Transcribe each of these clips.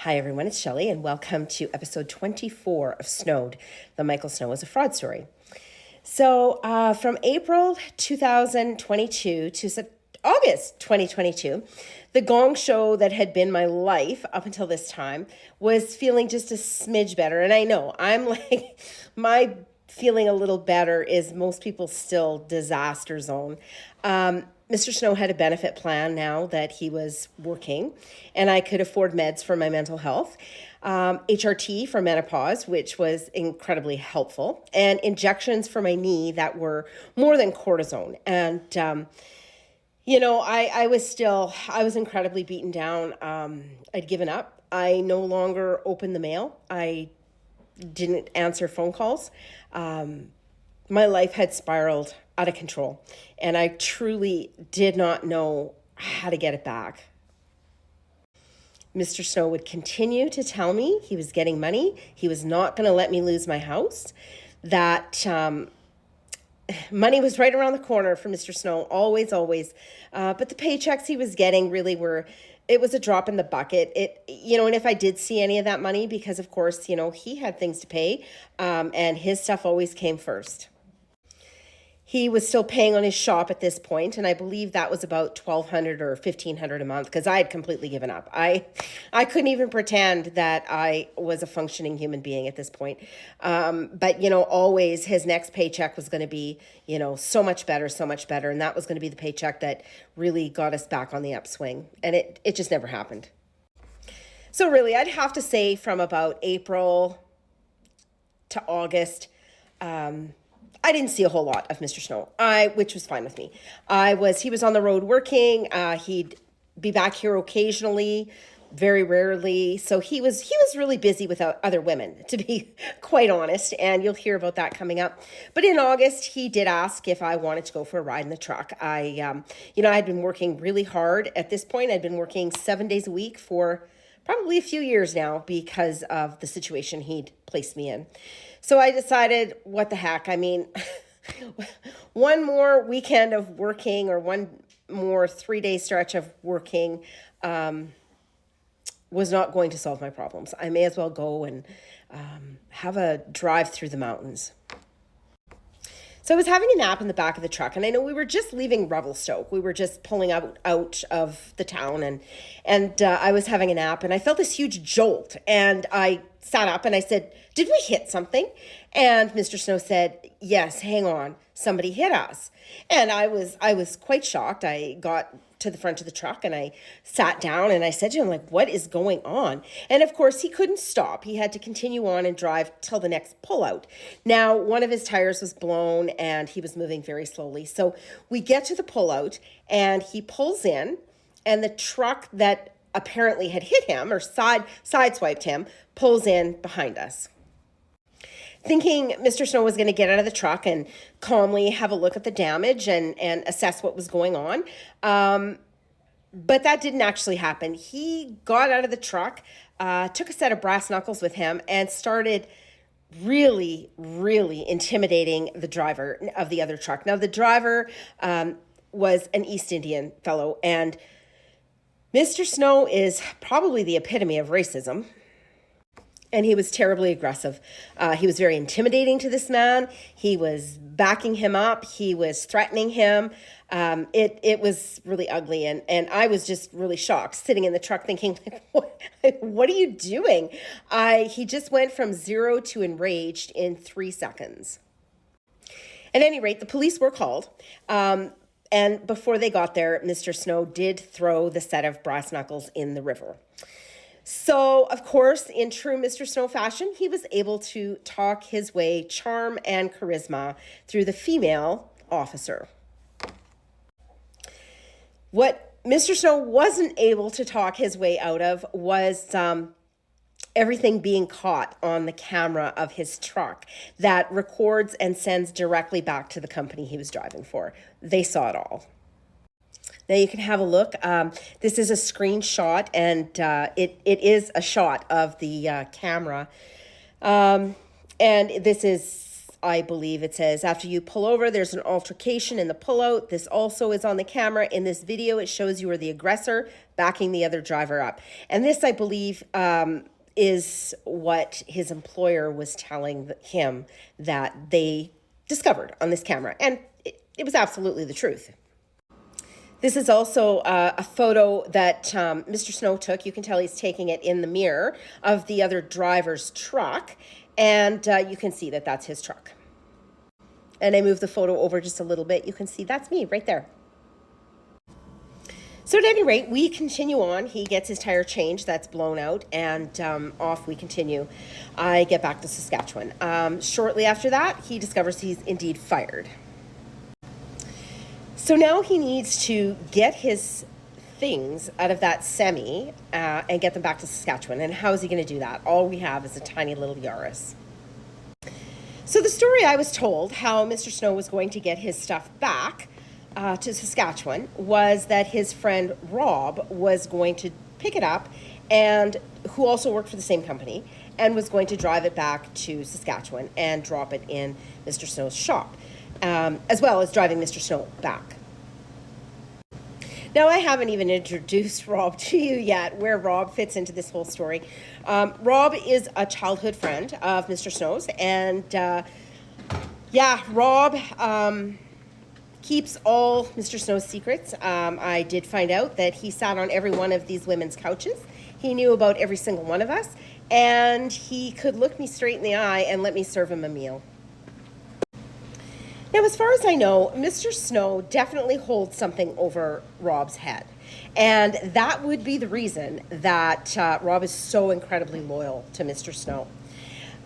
Hi everyone, it's Shelley and welcome to episode 24 of SNOWED, the Michael Snow is a Fraud story. So from April 2022 to August 2022, the gong show that had been my life up until this time was feeling just a smidge better. And I know I'm like, my feeling a little better is most people still disaster zone. Mr. Snow had a benefit plan now that he was working, and I could afford meds for my mental health, HRT for menopause, which was incredibly helpful, and injections for my knee that were more than cortisone. And, I was incredibly beaten down. I'd given up. I no longer opened the mail. I didn't answer phone calls. My life had spiraled out of control, and I truly did not know how to get it back. Mr. Snow would continue to tell me he was getting money. He was not going to let me lose my house, that money was right around the corner for Mr. Snow, always, always. But the paychecks he was getting really it was a drop in the bucket. And if I did see any of that money, because of course, he had things to pay, and his stuff always came first. He was still paying on his shop at this point, and I believe that was about $1,200 or $1,500 a month because I had completely given up. I couldn't even pretend that I was a functioning human being at this point. But always his next paycheck was going to be, so much better, and that was going to be the paycheck that really got us back on the upswing, and it just never happened. So really, I'd have to say from about April to August, I didn't see a whole lot of Mr. Snow, which was fine with me. He was on the road working. He'd be back here occasionally, very rarely. So he was really busy with other women, to be quite honest. And you'll hear about that coming up. But in August, he did ask if I wanted to go for a ride in the truck. I had been working really hard at this point. I'd been working 7 days a week for probably a few years now because of the situation he'd placed me in. So I decided, what the heck? I mean, one more weekend of working or one more 3-day stretch of working was not going to solve my problems. I may as well go and have a drive through the mountains. So I was having a nap in the back of the truck, and I know we were just leaving Revelstoke. We were just pulling out of the town, and I was having a nap, and I felt this huge jolt, and I sat up and I said, "Did we hit something?" And Mr. Snow said, "Yes, hang on, somebody hit us." And I was quite shocked. I got to the front of the truck and I sat down and I said to him, like, "What is going on?" And of course he couldn't stop. He had to continue on and drive till the next pullout. Now, one of his tires was blown and he was moving very slowly. So we get to the pullout and he pulls in, and the truck that apparently had hit him or sideswiped him pulls in behind us. Thinking Mr. Snow was going to get out of the truck and calmly have a look at the damage and assess what was going on. But that didn't actually happen. He got out of the truck, took a set of brass knuckles with him, and started really, really intimidating the driver of the other truck. Now, the driver was an East Indian fellow, and Mr. Snow is probably the epitome of racism. And he was terribly aggressive. He was very intimidating to this man. He was backing him up. He was threatening him. It was really ugly. And I was just really shocked, sitting in the truck thinking, what are you doing? He just went from 0 to enraged in 3 seconds. At any rate, the police were called. And before they got there, Mr. Snow did throw the set of brass knuckles in the river. So, of course, in true Mr. Snow fashion, he was able to talk his way, charm and charisma, through the female officer. What Mr. Snow wasn't able to talk his way out of was everything being caught on the camera of his truck that records and sends directly back to the company he was driving for. They saw it all. Now you can have a look. This is a screenshot, and it is a shot of the camera. And this is I believe it says, after you pull over, there's an altercation in the pullout. This also is on the camera. In this video, it shows you are the aggressor backing the other driver up. And this, I believe, is what his employer was telling him that they discovered on this camera. And it was absolutely the truth. This is also a photo that Mr. Snow took. You can tell he's taking it in the mirror of the other driver's truck. And you can see that that's his truck. And I move the photo over just a little bit. You can see that's me right there. So at any rate, we continue on. He gets his tire changed, that's blown out, and off we continue. I get back to Saskatchewan. Shortly after that, he discovers he's indeed fired. So now he needs to get his things out of that semi and get them back to Saskatchewan. And how is he going to do that? All we have is a tiny little Yaris. So the story I was told, how Mr. Snow was going to get his stuff back to Saskatchewan, was that his friend Rob was going to pick it up, and who also worked for the same company, and was going to drive it back to Saskatchewan and drop it in Mr. Snow's shop, as well as driving Mr. Snow back. Now, I haven't even introduced Rob to you yet, where Rob fits into this whole story. Rob is a childhood friend of Mr. Snow's, and yeah, Rob keeps all Mr. Snow's secrets. I did find out that he sat on every one of these women's couches. He knew about every single one of us, and he could look me straight in the eye and let me serve him a meal. Now, as far as I know, Mr. Snow definitely holds something over Rob's head. And that would be the reason that Rob is so incredibly loyal to Mr. Snow.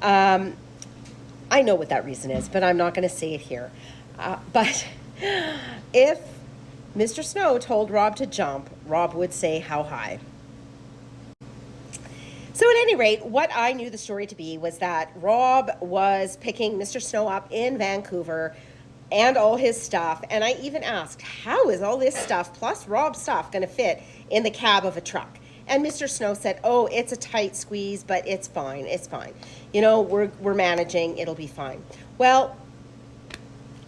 I know what that reason is, but I'm not going to say it here. But if Mr. Snow told Rob to jump, Rob would say, "How high?" So at any rate, what I knew the story to be was that Rob was picking Mr. Snow up in Vancouver and all his stuff. And I even asked, how is all this stuff plus Rob's stuff going to fit in the cab of a truck? And Mr. Snow said, oh, it's a tight squeeze, but it's fine. It's fine. You know, we're managing. It'll be fine. Well,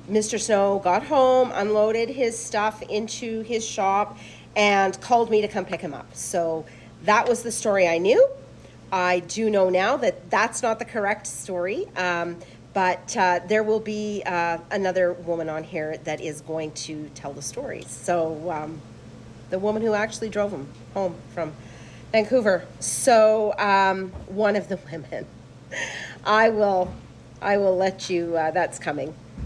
Mr. Snow got home, unloaded his stuff into his shop, and called me to come pick him up. So that was the story I knew. I do know now that that's not the correct story. But there will be another woman on here that is going to tell the story. So the woman who actually drove him home from Vancouver. So one of the women. I will let you, that's coming.